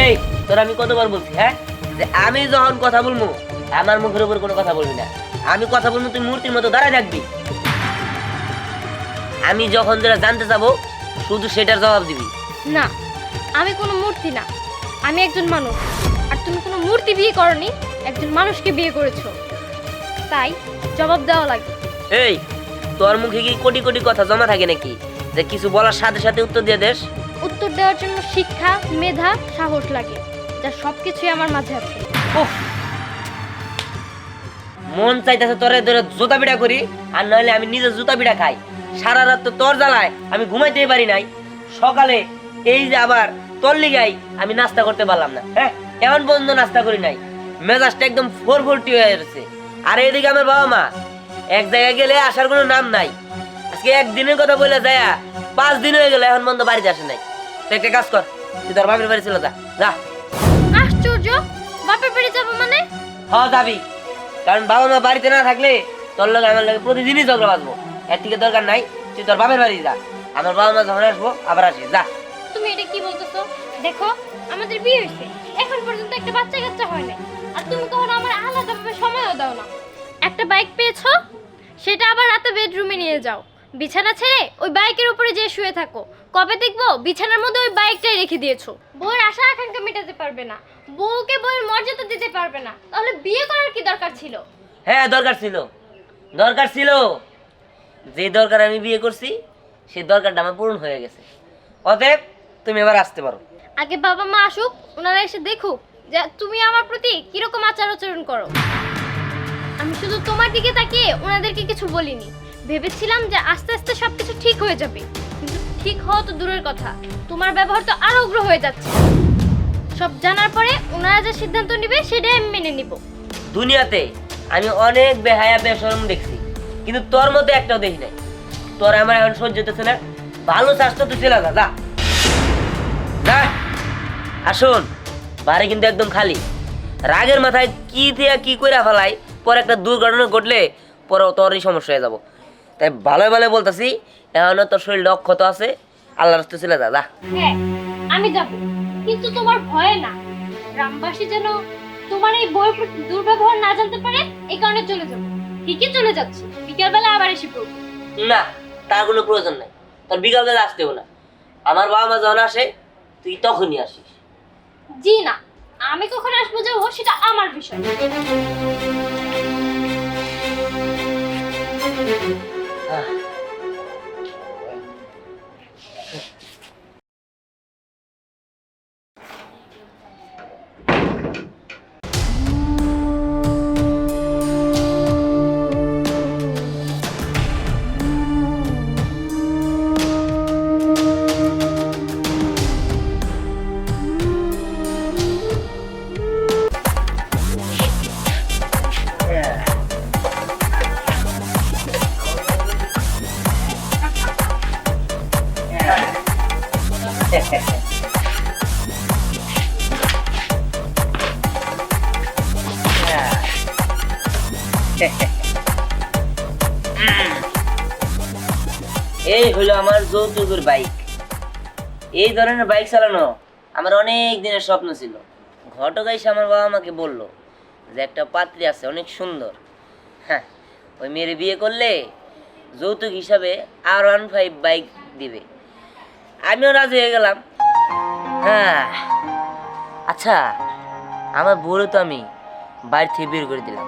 এই তোর আমি কতবার বলছি হ্যাঁ, যে আমি যখন কথা বলবো আমার মুখের উপর কোনো কথা বলবি না। আমি কথা বলবো তুই মূর্তির মতো দাঁড়ায় থাকবি। আমি যখন যেটা জানতে চাবো শুধু সেটার জবাব দিবি। না, আমি কোনো মূর্তি না, আমি একজন মানুষ। আর তুমি কোনো মূর্তি বিয়ে করনি, একজন মানুষকে বিয়ে করেছো, তাই জবাব দেওয়া লাগে। এই তোর মুখে কি কোটি কোটি কথা জমা থাকে নাকি, যে কিছু বলার সাথে সাথে উত্তর দিয়ে দেস? উত্তর দেওয়ার জন্য শিক্ষা, মেধা, সাহস লাগে, যা সবকিছুই আমার মাঝে আছে। উফ, মন চাইতেছে তোরে ধরে জুতা পিঠা করি, আর নইলে আমি নিজে জুতা পিঠা খাই। সারা রাত তো তোর জ্বালায় আমি ঘুমাইতেই পারি নাই। সকালে এই যে আবার তোর লিগাই আমি নাস্তা করতে পারলাম না। হ্যাঁ, এমন পর্যন্ত নাস্তা করি নাই, মেজাজটা একদম 440 হয়ে গেছে। আর এদিকে আমার বাবা মা এক জায়গায় গেলে আসার কোনো নাম নাই। আজকে একদিনের কথা বলে যায় 5 দিন হয়ে গেল এখন পর্যন্ত বাড়িতে আসে নাই। তো একটা কাজ কর, তুই তোর বাপের বাড়ি চলে যা। যা। আশ্চর্য, বাপের বাড়ি যাবো মানে? হ্যাঁ যাবি, কারণ বাবা মা বাড়িতে না থাকলে তোর লগে আমার লগে প্রতিদিনই ঝগড়া বাঁধবো। এর থেকে দরকার নাই, তুই তোর বাপের বাড়ি যা। আমার বাবা মা যখন আসবো আবার আসি। যা। তুমি এটা কি বলতেছো? দেখো, আমাদের বিয়ে হয়েছে, এখন পর্যন্ত একটা বাচ্চা কাচ্চা হয় না, আর তুমি কখনো আমার আলাদাভাবে সময়ও দাও না। একটা বাইক পেয়েছো, সেটা আবার রাতে বেডরুমে নিয়ে যাও, বিছানা ছেড়ে ওই বাইকের উপরে যেয়ে শুয়ে থাকো। কবে দেখবো বিছানার মধ্যে ওই বাইকটাই রেখে দিয়েছো। বউয়ের আশা আকাঙ্ক্ষা মেটাতে পারবে না, বউকে বউয়ের মর্যাদা দিতে পারবে না, তাহলে বিয়ে করার কি দরকার ছিল? হ্যাঁ দরকার ছিল, দরকার ছিল। যে দরকার আমি বিয়ে করছি সেই দরকারটা আমার পূরণ হয়ে গেছে। অতএব তুমি এবার আসতে পারো। আগে বাবা মা আসুক, ওনারা এসে দেখুক যে তুমি আমার প্রতি কিরকম আচার আচরণ করো। আমি শুধু তোমার দিকে তাকিয়ে ওনাদেরকে কিছু বলিনি, ভেবেছিলাম যে আস্তে আস্তে সবকিছু ঠিক হয়ে যাবে, কিন্তু ঠিক হওয়া তো দূরের কথা, তোমার ব্যবহার তো আরো উগ্র হয়ে যাচ্ছে। সব জানার পরে ওনারা যে সিদ্ধান্ত নেবে সেটাই আমি মেনে নিব। দুনিয়াতে আমি অনেক বেহায়া বেশরম দেখছি, কিন্তু তোর মধ্যে একটাও দেখি নাই। তোর আমার এখন সহ্য হতেছে না, ভালো স্বাস্থ্য তুই চলে যা। যা যা। আসুন, বাড়ি কিন্তু একদম খালি। রাগের মাথায় কি দিয়ে কি কইরা ফেলাই, পরে একটা দুর্ঘটনা ঘটলে পরে তোরই সমস্যা হয়ে যাবো। তাই ভালো ভালো বলতেছি, এখনো তোর শরীর অক্ষত আছে, আল্লাহর রাস্তায় চলে যা। যা। হ্যাঁ, আমি যাব, কিন্তু তোমার ভয়ে না। গ্রামবাসী যেন তোমার এই বইয়ের প্রতি দুর্ব্যবহার না জানতে পারে, এই কারণে চলে যাব। ঠিকই চলে যাচ্ছি, বিকেলবেলা আবার এসে পড়বো। না, তার কোনো প্রয়োজন নাই, তোর বিকালবেলা আসতেও না। আমার বাবা মা যখন আসে তুই তখনই আসিস। জি না, আমি কখন আসবো যাবো সেটা আমার বিষয়। আহ, এই হলো আমার যৌতুকের বাইক। এই ধরনের বাইক চালানো আমার অনেক দিনের স্বপ্ন ছিল। ঘটক এসে আমার বাবা আমাকে বললো যে একটা পাত্রী আছে অনেক সুন্দর, হ্যাঁ ওই মেয়ের বিয়ে করলে যৌতুক হিসাবে R15 বাইক দিবে। আমিও রাজি হয়ে গেলাম। হ্যাঁ আচ্ছা, আমার বউরে তো আমি বাড়ি থেকে বের করে দিলাম,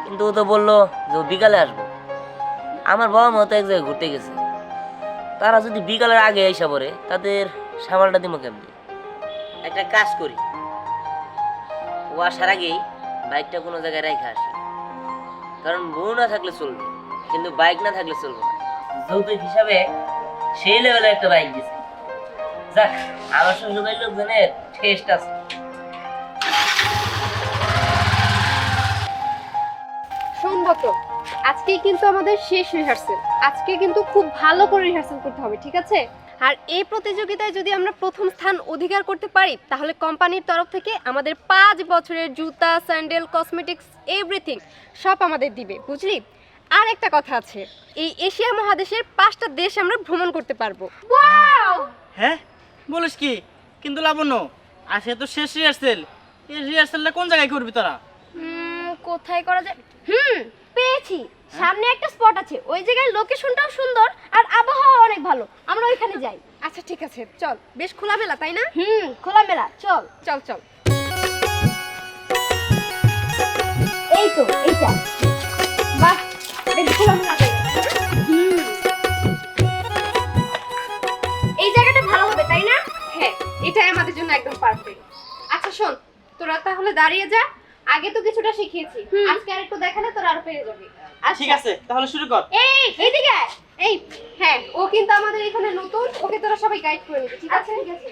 কিন্তু ও তো বললো যে ও বিকালে আসবো। আমার বাবা মা তো এক জায়গায় ঘুরতে গেছে, তারা যদি বিকালের আগে এসে পড়ে তাদের সামালটা দিব কেমনি? একটা কাজ করি, ও আসার আগেই বাইকটা কোনো জায়গায় রেখে আসি, কারণ বউ না থাকলে চলবে কিন্তু বাইক না থাকলে চলবে না। যৌতুক হিসাবে সেই লেভেলের একটা বাইক দিছে। যাক, আমার শ্বশুরবাড়ির লোকজনের টেস্ট আছে। সম্ভবত আজকে কিন্তু আমাদের শেষ রিহার্সেল, আজকে কিন্তু খুব ভালো করে রিহার্সেল করতে হবে, ঠিক আছে? আর এই প্রতিযোগিতায় যদি আমরা প্রথম স্থান অধিকার করতে পারি তাহলে কোম্পানির তরফ থেকে আমাদের 5 বছরের জুতা, স্যান্ডেল, কসমেটিক্স এভরিথিং সব আমাদের দিবে, বুঝলি? আর একটা কথা আছে, এই এশিয়া মহাদেশের 5টা দেশ আমরা ভ্রমণ করতে পারবো। ওয়াও! হ্যাঁ বলিস কি? কিন্তু লাবণ্য, আজকে তো শেষ রিহার্সেল, এই রিহার্সেলটা কোন জায়গায় করবি তোরা? কোথায় করা যায়? পেয়েছি, সামনে একটা স্পট আছে, ওই জায়গায় লোকেশনটাও সুন্দর আর আবহাওয়া অনেক ভালো, আমরা ওইখানে যাই। আচ্ছা ঠিক আছে, চল। বেশ খোলামেলা, তাই না? খোলামেলা, চল। চল চল। এই তো এইটা, বাহ, বেশ খোলামেলা জায়গা। এই জায়গাটা ভালো হবে তাই না? হ্যাঁ, এটাই আমাদের জন্য একদম পারফেক্ট। আচ্ছা শোন, তোরা তাহলে দাঁড়িয়ে যা। আগে তো কিছুটা শিখিয়েছি, আজকে আরেকটু দেখালে তোরা আরো পেরে যাবি। ঠিক আছে, তাহলে শুরু কর। এইদিকে আয়। এই হ্যাঁ, ও কিন্তু আমাদের এখানে নতুন, ওকে তোরা সবাই গাইড করে নিবি, ঠিক আছে? ঠিক আছে।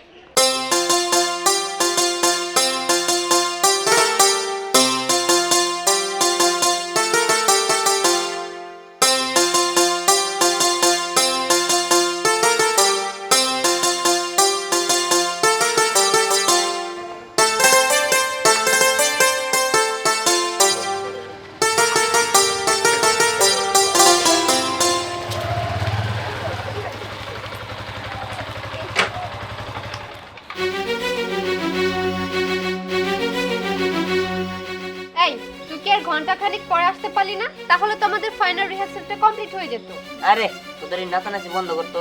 এই, তুই কি আর ঘন্টা খানিক পরে আসতে পারলি না? তাহলে তো আমাদের ফাইনাল রিহার্সালটা কমপ্লিট হয়ে যেত। আরে তোদের এই নাচানাচি বন্ধ করতো।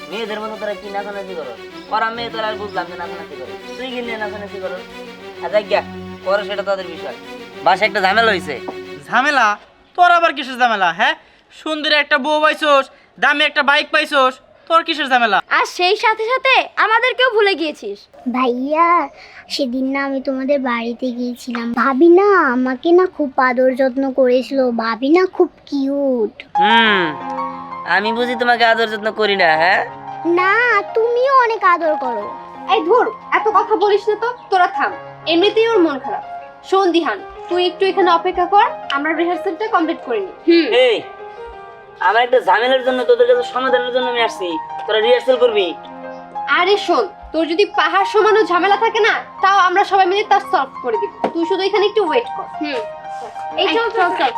মেয়েদের মতো তোরা কি নাচানাচি করো? করা মেয়ে তোরা আর বুঝলাম যে নাচানাচি করো, তুই কি নিয়ে নাচানাচি করো? আচ্ছা গিয়া করো, সেটা তাদের বিষয়। বাসে একটা ঝামেলা হয়েছে। ঝামেলা? তোর আবার কিসের ঝামেলা? হ্যাঁ, সুন্দরী একটা বউ পাইছোস, দামি একটা বাইক পাইছোস, তোর কিসের ঝামেলা? আর সেই সাথে সাথে আমাদেরকেও ভুলে গিয়েছিস। ভাইয়া, সেদিন না আমি তোমাদের বাড়িতে গিয়েছিলাম, ভাবি না আমাকে না খুব আদর যত্ন করেছিল, ভাবি না খুব কিউট। আমি বুঝি তোমাকে আদর যত্ন করি না? হ্যাঁ না, তুমিও অনেক আদর করো। এই ধুর, এত কথা বলিস না তো, তোরা থাম। এমনিতেই ওর মন খারাপ। শোন দিহান, তুই একটু এখানে অপেক্ষা কর, আমরা রিহার্সালটা কমপ্লিট করে নিই। এই আমার একটা ঝামেলার জন্য তোদের কাছে সমাধানের জন্য আমি আসছি, তোরা রিহার্সাল করবি। আরে শোন, তোর যদি পাহাড় সমানো ঝামেলা থাকে না, তাও আমরা সবাই মিলে তা সলভ করে দিব। তুই শুধু এখানে একটু ওয়েট কর। এই চল চল চল।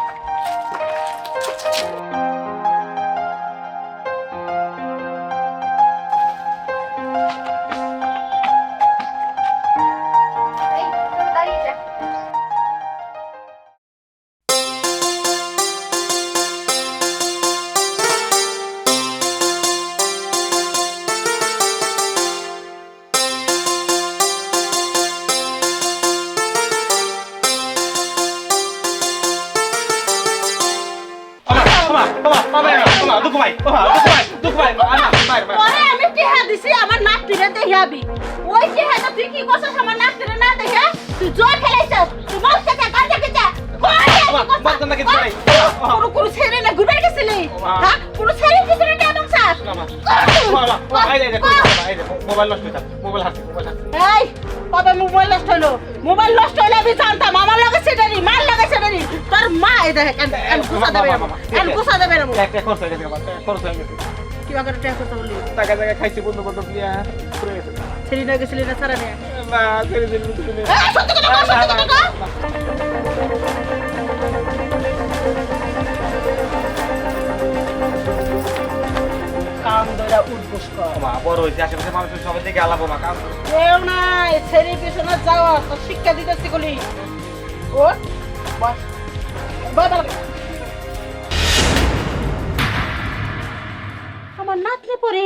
এই, তোরা দাঁড়িয়ে যা। পরে আমি টিহা দিছি আমার নাতিরে দেখাবি। ওই টিহাটা তুই কি করছিস আমার নাতিরে না দেখে? তুই জয় খেলাইছিস, তুই মরতে যা, গাঁজা খেতে। কোনো ছেড়ে না ঘুরে গেছিলি? হ্যাঁ, কোনো ছেড়ে পিছনে কেন চাস? এই কবে মোবাইল নষ্ট হলো? মোবাইল নষ্ট হলে আমি জানতাম, আমার লাগে সেটারি, মার লাগে সেটারি। তোর মা এই দেখ, গুছা দেবে, গুছা দেবে। কিবা করে ট্যাক্স করতে বলি? ছেড়ি না গেছিলি না সারা নিয়ে? সত্যি কথা বল, সত্যি কথা বল। কাম দইরা উঠবস কর। কেউ নাই, ছেড়ে পিছনে যাওয়া তোর শিক্ষা দিতেছি গুলি। ওঠ, বস। আমার নাতনি পরে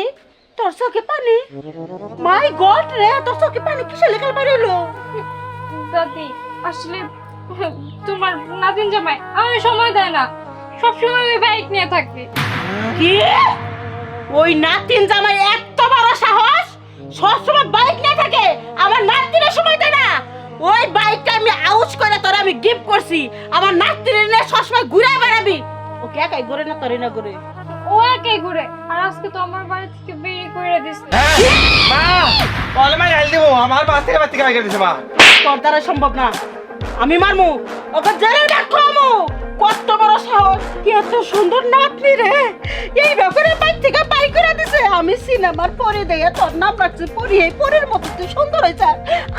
তোর চোখে পানি? মাই গড রে, তোর চোখে পানি কিসে লেখাল পারিলো? দাদি, আসলে তোমার নাতিন জামাই আমার সময় দেয় না, সবসময় ওই বাইক নিয়ে থাকে। কি? ওই নাতিন জামাই এত বড় সাহস, সবসময় বাইক নিয়ে থাকে, আমার নাতিনের সময় দেয় না? ওই বাইকটা আমি আউজ করে তোর আমি গিফট করছি, আমার নাতিনের নিয়ে সবসময় ঘুরে বেড়াবি। ওকে একাই ঘুরে না তোরই না ঘুরে? ও একাই ঘুরে, আর আজকে তো আমার বাড়ি থেকে বেরিয়ে করে দিছে। তোর দ্বারা সম্ভব না, আমি মারমু, ওকে জেলে রাখবো। কত বড় সাহস, কি এত সুন্দর নাতনি রে, এই ব্যাপারে বাইক থেকে বাই করে দিছে। আমি সিনেমার পরে দেখে তোর নাম রাখছি পরি, এই পরের মতো তুই সুন্দর হয়েছে।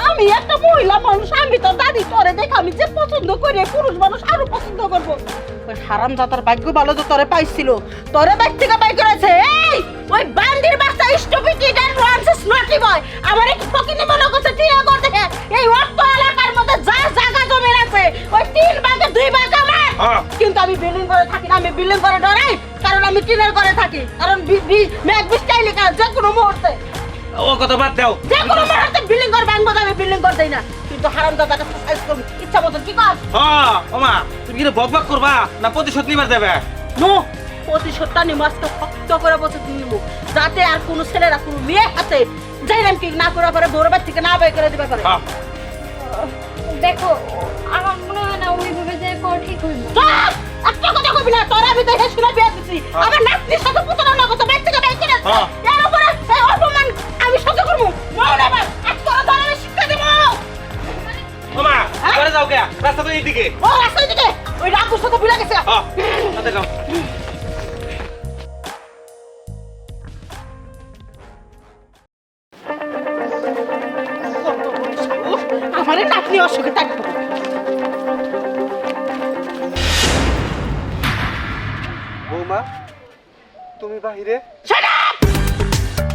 আমি একটা মহিলা মানুষ, আমি তোর দাদি, তোরে দেখে আমি যে পছন্দ করি, পুরুষ মানুষ আরো পছন্দ করবো। ওই হারাম জাতার ভাগ্য ভালো যে তোরে পাইছিল, তোরে বাইক থেকে বাই করেছে। এই ওই বান্দির বাচ্চা স্টুপিড ইট এন্ড রানস নটি বয় আমার একটু ফকিনি মনে করছে, ঠিক আছে দেখে কারণ মেঘ বৃষ্টি কারণ যে কোনো মুহূর্তে ও কথা বাদ দাও। যে কোনো মুহূর্তে বিল্ডিং ঘর ভাঙবো আমি বিল্ডিং ঘর দেই না কিন্তু হারামজাদা কাছে সাইজ করবি ইচ্ছা মতন কি কর হ্যাঁ ওমা তুমি কি বকবক করবা না প্রতিশোধ নিবার দেবে? নো প্রতিশোধটা নিমো আজকে শক্ত করে বসে নিমো যাতে আর কোনো ছেলেরা কোনো মেয়ে হাতে যাইলাম কি না করার পরে বড় থেকে না বের করে দিবে পারে হ্যাঁ দেখো আমার মনে হয় না ওইভাবে যে করা ঠিক হইল। একটা কথা কবি না তোরা আমি দেখে শুনে বিয়ে দিছি আমার নাতনির সাথে পুতলা না কথা বাইক থেকে বের করে হ্যাঁ। এর উপরে এই অপমান আমি সহ্য করবো মনে না একটা ধরে আমি শিক্ষা দেবো ওমা করে যাও কে? রাস্তা তো এইদিকে। ও রাস্তার দিকে ওই রাগুর সাথে ভুলে গেছে হ্যাঁ তাতে যাও। আমার নাতনি অসুখে থাকবো বৌমা তুমি বাহিরে?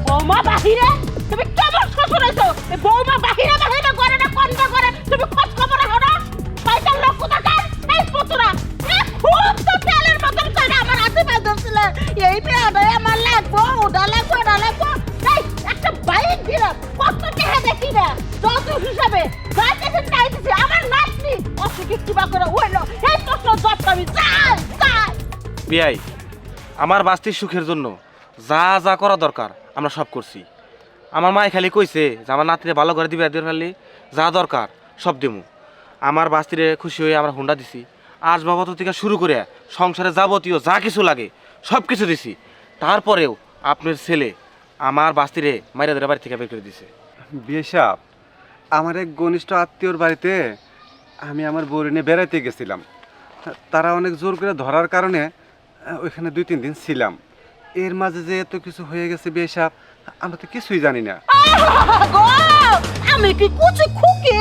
বৌমা বাহিরে তুমি কেমন শ্বশুর হয়েছো এই বৌমা বাহিরে বাহিরে করে না কোনটা করে তুমি খোঁজ খবর রাখো না শয়তান লোক কোথাকার এই পুতুরা খুব তো তেলের মতন করে আমার হাতে বাঁধছিল এই পেয়াদে আমার লাগবো ওটা লাগবো ওটা লাগবো এই একটা বাইক দিলাম কত টাকা দেখি না যত হিসাবে যাইতেছে চাইতেছে আমার নাতনি অসুখে কিবা করে হইলো এই প্রশ্ন জবটা আমি চাই চাই বিয়াই আমার বাস্তির সুখের জন্য যা যা করা দরকার আমরা সব করছি। আমার মায় খালি কইছে যে আমার নাতিরে ভালো করে দিবে এদের খালি যা দরকার সব দিমু। আমার বাস্তিরে খুশি হয়ে আমরা হুন্ডা দিছি আসবাবপত্র থেকে শুরু করে সংসারে যাবতীয় যা কিছু লাগে সব কিছু দিছি। তারপরেও আপনার ছেলে আমার বাস্তিরে মাইরাদের বাড়ি থেকে বের করে দিছে। বিয়ে সাহেব, আমার এক ঘনিষ্ঠ আত্মীয়র বাড়িতে আমি আমার বউ নিয়ে বেড়াইতে গেছিলাম। তারা অনেক জোর করে ধরার কারণে ওইখানে 2-3 দিন ছিলাম। এর মাঝে যে এত কিছু হয়ে গেছে বিয়ে সাহেব, আমরা তো কিছুই জানি না। গো আমি কি কুচি খুকি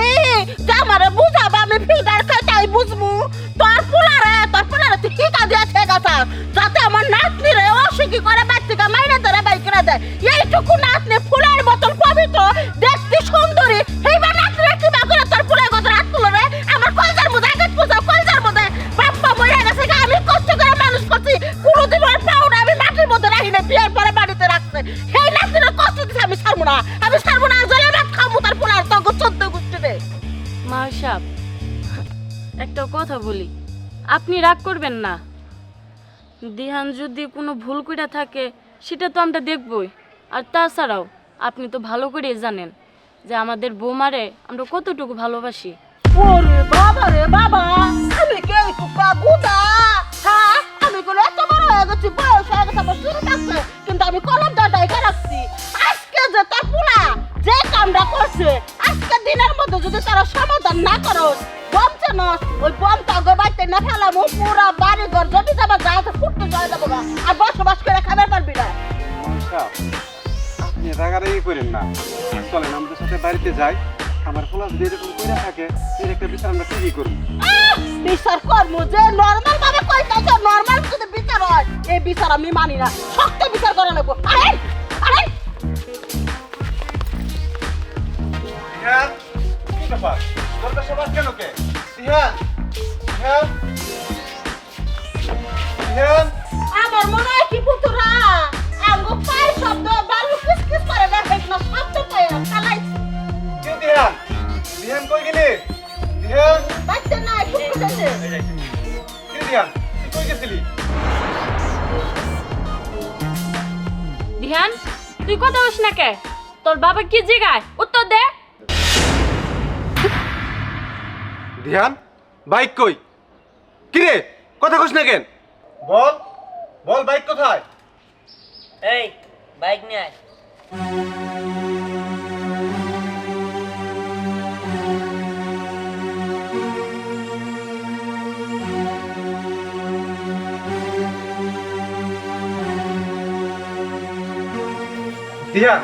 যে আমারে বুঝাবা আমি ফিল্টার খাই তাই বুঝমু তোর পোলারে তুই কি কাজে আছে গাছা যাতে আমার নাতনি রে অসুখী করে বাচ্চাকে মাইরে ধরে বাই করে দেয় এইটুকু নাতনি ফুলের মতন পবিত্র দেখতে সুন্দরী এইবার নাতনি কি বা করে তোর ফুলের কথা রাত তুলো রে আমার কলজার মধ্যে আঘাত পোষা কলজার মধ্যে বাপ্পা মরে গেছে আমি কষ্ট করে মানুষ করছি কোনোদিন ওর পাউডা আমি মাটির মধ্যে রাখি না বিয়ের পরে বাড়িতে রাখছে সেই নাতনির কষ্ট দিছে আমি ছাড়বো না জলে ভাত খাবো তার পোলার তখন 14 গোষ্ঠী দে মাসাব একটা কথা বলি, আপনি রাগ করবেন না। দিহান যদি কোনো ভুল করে থাকে সেটা তো আমরা দেখবই। আর তাছাড়াও আপনি তো ভালো করেই জানেন যে আমাদের বৌমারে আমরা কতটুকু ভালোবাসি। ওরে বাবা রে বাবা আমি কে কুকা বুদা হ্যাঁ আমি কোন এত বড় হয়ে গেছি বয়স হয়ে গেছে আমার শুরু থাকছে কিন্তু আমি কলম দাদা এখানে রাখছি আজকে যে তোর পোলা যে কামটা করছে আজকে দিনের মধ্যে যদি তারা সমাধান না করো বম চেন ওই বম তাকে বাইতে না ফেলামো পুরা বাড়ি ঘর যদি যাবা যা আছে ফুটতে জয় যাবো না আর বসবাস করে খাবার পারবি না সাহেব, আপনি রাগারাগি করেন না। চলেন আমাদের সাথে বাড়িতে যাই। আমার পোলা যদি এরকম করে থাকে এর একটা বিচার আমরা ঠিকই করবো। বিচার করবো যে নর্মাল ভাবে কইতাছে নর্মাল যদি বিচার হয় এই বিচার আমি মানি না শক্ত বিচার করা লাগবো আরে আরে দিহান, কি ব্যাপার? তোর কাছে আবার কেন কে? দিহান, দিহান, দিহান। আমার মনে হয় কি পুতুরা আঙ্গো পায় শব্দ বালু কিস কিস করে না হেকনা শব্দ পায় চালাই কি দিহান? দিহান কই গেলি? দিহান, বাচ্চা না ফুটে যাচ্ছে কি দিহান? তুই কই গেছিলি? দিহান তুই কথা বলিস না কে? তোর বাবা কি জিগায় উত্তর দে। দিহান, বাইক কই? কি রে? কথা কইস না কেন? বল, বল বাইক কোথায়? এই বাইক নিয়ে আয়। দিহান,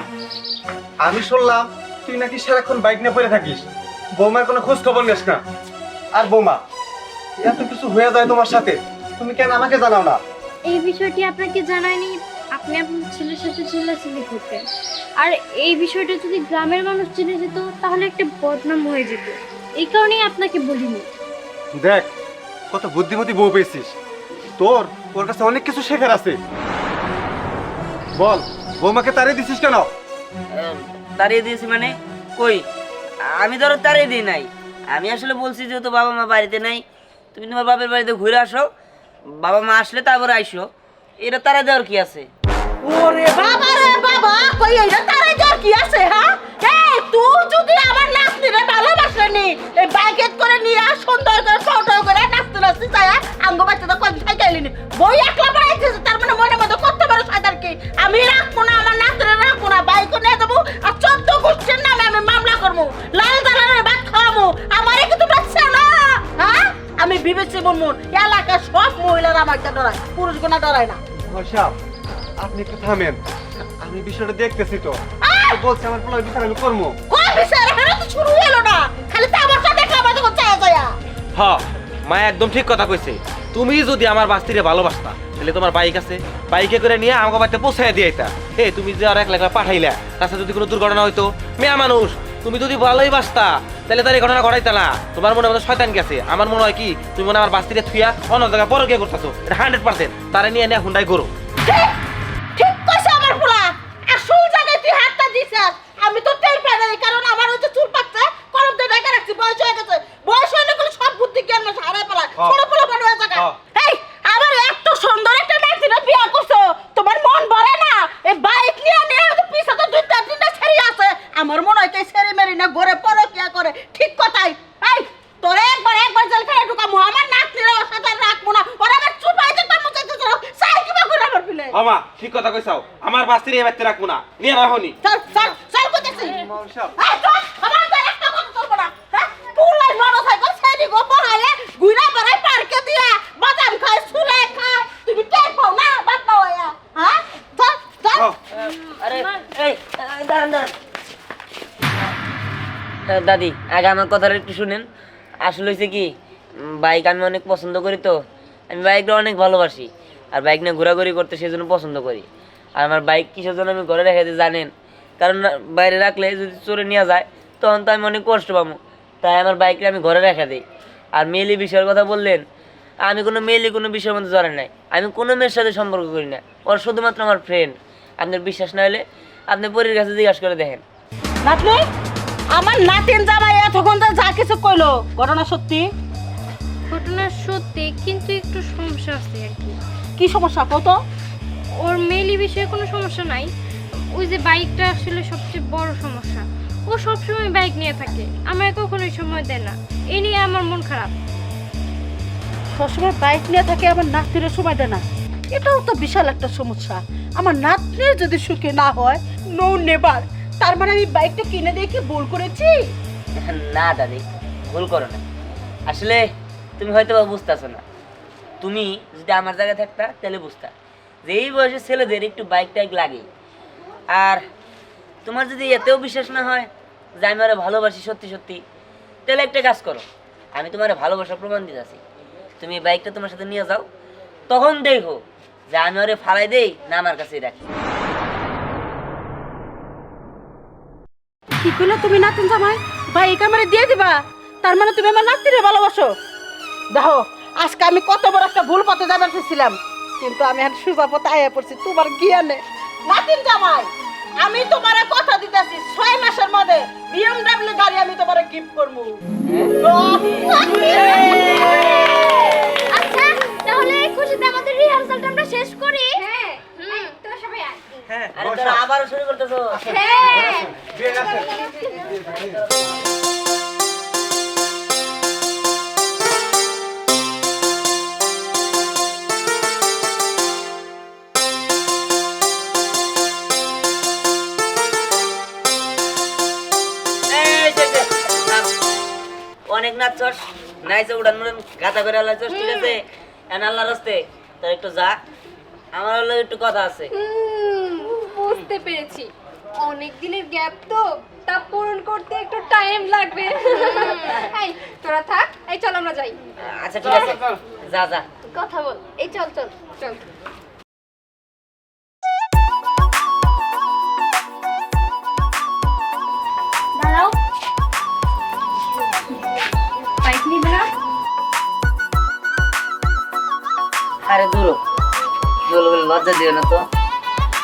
আমি শুনলাম তুই নাকি সারাক্ষণ বাইক নিয়ে পড়ে থাকিস, বৌমার কোনো খোঁজ খবর নিস না। আর বৌমা, এত কিছু হয়ে যায় তোমার সাথে, তুমি কেন আমাকে জানাও না? এই বিষয়টি আপনাকে জানায়নি, আপনি আপনার ছেলের সাথে চিল্লাচিল্লি করতেন। আর এই বিষয়টা যদি গ্রামের মানুষ জেনে যেত তাহলে একটা বদনাম হয়ে যেত, এই কারণেই আপনাকে বলিনি। দেখ কত বুদ্ধিমতী বউ পেয়েছিস, তোর ওর কাছে অনেক কিছু শেখার আছে। বল, বৌমাকে তাড়িয়ে দিছিস কেন? তাড়িয়ে দিয়েছি মানে? কই, আমি ধরো তাড়িয়ে দিই নাই। আমি আসলে বলছি যেহেতু বাবা মা বাড়িতে নাই, তুমি তোমার বাপের বাড়িতে ঘুরে আসো, বাবা মা আসলে তারপরে আইসো। এটা তাড়া দেওয়ার কি আছে? ওরে বাবা রে বাবা, কই এইটা তারে যার কি আছে? হ্যাঁ এই তুই যদি আমার নাতনিরে ভালোবাসেনি, এই বাইকেট করে নিয়ে আস, সুন্দর করে ছোট করে নাচতে নাচতে যায় আঙ্গ বাচ্চাটা কই খাইলি নি বই একলা বাড়াইছে, তার মানে মনে মধ্যে করতে পারো সাদার কি আমি রাখবো না, আমার নাতনিরে রাখবো না, বাইক নিয়ে যাবো আর 14 গোষ্ঠীর নামে আমি মামলা করবো, লাল দালালের ভাত খাওয়াবো। আমারে কি তোমরা চেনো? হ্যাঁ আমি বিবেচি বলবো, এলাকার সব মহিলারা আমাকে ডরায়, পুরুষগুনা ডরায় না। সাহেব, আপনি একটু থামেন, আমি বিষয়টা দেখতেছি তো। বলছি আমার পোলার বিচার আমি করবো। কই বিচার এখনো তো শুরু হলো না, খালি তামাশা দেখলে আমাদের কোন চায়া চায়া। হ্যাঁ, মা একদম ঠিক কথা কইছে। তুমি যদি আমার বাস্তিরে ভালোবাসতা তাহলে তোমার বাইক আছে, বাইকে করে নিয়ে আমাকে বাড়িতে পৌঁছায় দিয়ে আইতা। তুমি যে আর একলা পাঠাইলা, তার সাথে যদি কোনো দুর্ঘটনা হইতো, মেয়া মানুষ, তুমি যদি ভালোই বাসতা তাহলে তার এই ঘটনা ঘটাইতা না। তোমার মনে মধ্যে শয়তান গেছে। আমার মনে হয় কি তুমি মনে আমার বাস্তিরে থুইয়া অন্য জায়গায় পরে কে করতেছো, এটা 100%। তারা নিয়ে নিয়ে হুন্ডাই করো। ঠিক কইছে আমার পোলা, আসল জায়গায় তুই হাতটা দিছিস, আমি তো টের পাই না, কারণ আমার হচ্ছে চুল পাকছে, কলম দিয়ে ঢেকে রাখছি, বয়স হয়ে গেছে, বয়স হলে কোনো সব বুদ্ধি জ্ঞান না হারায় ফেলা, ছোট পোলা বড় হয়ে যায়। এই আমার এত সুন্দর একটা নাতিরা বিয়া করছো, তোমার মন ভরে না? এই বাইক নিয়ে নিয়ে তো পিছাতে 2-3টা ছেড়ে আছে, আমার মনে হয় এই ছেড়ে মেরি না ঘরে পরকিয়া করে। ঠিক কথাই। এই তোরে একবার জেলখানায় ঢুকামু, আমার নাতনিরা ওর সাথে রাখবো না, ওরা আমার চুপাইতে পারমু চাইতে চলো, সাই কিবা করে আমার পিলে। আমা ঠিক কথা কইছাও, আমার বাস্তিরে এই বাড়িতে রাখবো না, নিয়ে রাখনি। চল চল চল কইতেছি। মামা সাহেব, এই চল, আমার তো একটা কথা চলবো না। হ্যাঁ পুলাই মোটরসাইকেল ছেড়ে গো পড়ালে গুইরা বেড়াই পার্কে দিয়া বাদাম খায়, সুলে খায়, তুমি টের পাও না বাদ পাও আয়া। হ্যাঁ চল চল। আরে এই দাঁড়ান দাঁড়ান। দাদি, আগে আমার কথাটা একটু শুনেন। আসলে হয়েছে কি, বাইক আমি অনেক পছন্দ করি, তো আমি বাইকটা অনেক ভালোবাসি, আর বাইক নিয়ে ঘোরাঘুরি করতে সেই জন্য পছন্দ করি। আর আমার বাইক কিসের জন্য আমি ঘরে রেখে দিই জানেন? কারণ বাইরে রাখলে যদি চোরে নিয়ে যায় তখন তো আমি অনেক কষ্ট পাবো, তাই আমার বাইকটা আমি ঘরে রেখে দিই। আর মেয়েলি বিষয়ের কথা বললেন, আমি কোনো মেয়েলি কোনো বিষয়ের মধ্যে জড়াই নাই, আমি কোনো মেয়ের সাথে সম্পর্ক করি না, ওর শুধুমাত্র আমার ফ্রেন্ড। আপনার বিশ্বাস না হলে আপনি পরীর কাছে জিজ্ঞাসা করে দেখেন। নাতনি, আমার নাতিন জামাই এতক্ষণ যা কিছু কইলো ঘটনা সত্যি? ঘটনা সত্যি, কিন্তু একটু সমস্যা আছে আর কি। কি সমস্যা কত? ওর মেইলি বিষয়ে কোনো সমস্যা নাই, ওই যে বাইকটা আসলে সবচেয়ে বড় সমস্যা। ও সবসময় বাইক নিয়ে থাকে, আমায় কখনোই সময় দেয় না, এই নিয়ে আমার মন খারাপ। সবসময় বাইক নিয়ে থাকে, আমার নাতনির সময় দেয় না, এটাও তো বিশাল একটা সমস্যা। আমার নাতনির যদি সুখে না হয়, নো নেভার। তার মানে আমি বাইকটা কিনে দিয়ে কি ভুল করেছি? না দাদি, ভুল করো না। আসলে তুমি হয়তো বা বুঝতেছো না। তুমি যদি আমার জায়গায় থাকতা তাহলে বুঝতা যে এই বয়সের ছেলেদের একটু বাইক টাইক লাগে। আর তোমার যদি এতেও বিশ্বাস না হয় যে আমি ওরা ভালোবাসি সত্যি সত্যি, তাহলে একটা কাজ করো, আমি তোমার ভালোবাসার প্রমাণ দিতেছি। তুমি এই বাইকটা তোমার সাথে নিয়ে যাও, তখন দেখো যে আমি ওরে ফালাই দেই না আমার কাছেই রাখি। কি কইলে তুমি নাতিন জামাই বাইক আমারে দিয়ে দিবা? তার মানে তুমি আমার নাতিরে ভালোবাসো? দেখো আজকে আমি কত বড় একটা ভুল পথে যাবার চেয়েছিলাম, কিন্তু আমি আর সোজা পথে আয়া পড়ছি তোমার জ্ঞানে। নাতিন জামাই, আমি তোমারে কথা দিতেছি 6 মাসের মধ্যে BMW গাড়ি আমি তোমারে গিফট করব। আচ্ছা, তাহলে এই খুশিতে আমাদের রিহার্সালটা আমরা শেষ করি। হ্যাঁ, তোরা সবাই আয়। আরে তোরা আবারও শুরু করতেছো? হ্যাঁ। অনেক নাচছস, নাইছে উড়ান মুড়ান গাতা করে আলাইছস, ঠিক আছে? এন আল্লাহর রাস্তে তোর একটু যা, আমার হলো একটু কথা আছে। বুঝতে পেরেছি, অনেক দিনের গ্যাপ তো, তা পূরণ করতে একটু টাইম লাগবে। এই তোরা থাক, এই চল আমরা যাই। আচ্ছা ঠিক আছে, যা যা। কথা বল, এই চল চল চল। দাঁড়াও, বাইক নিবে না? আরে দূর, লজ্জা দিও না তো।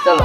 চলো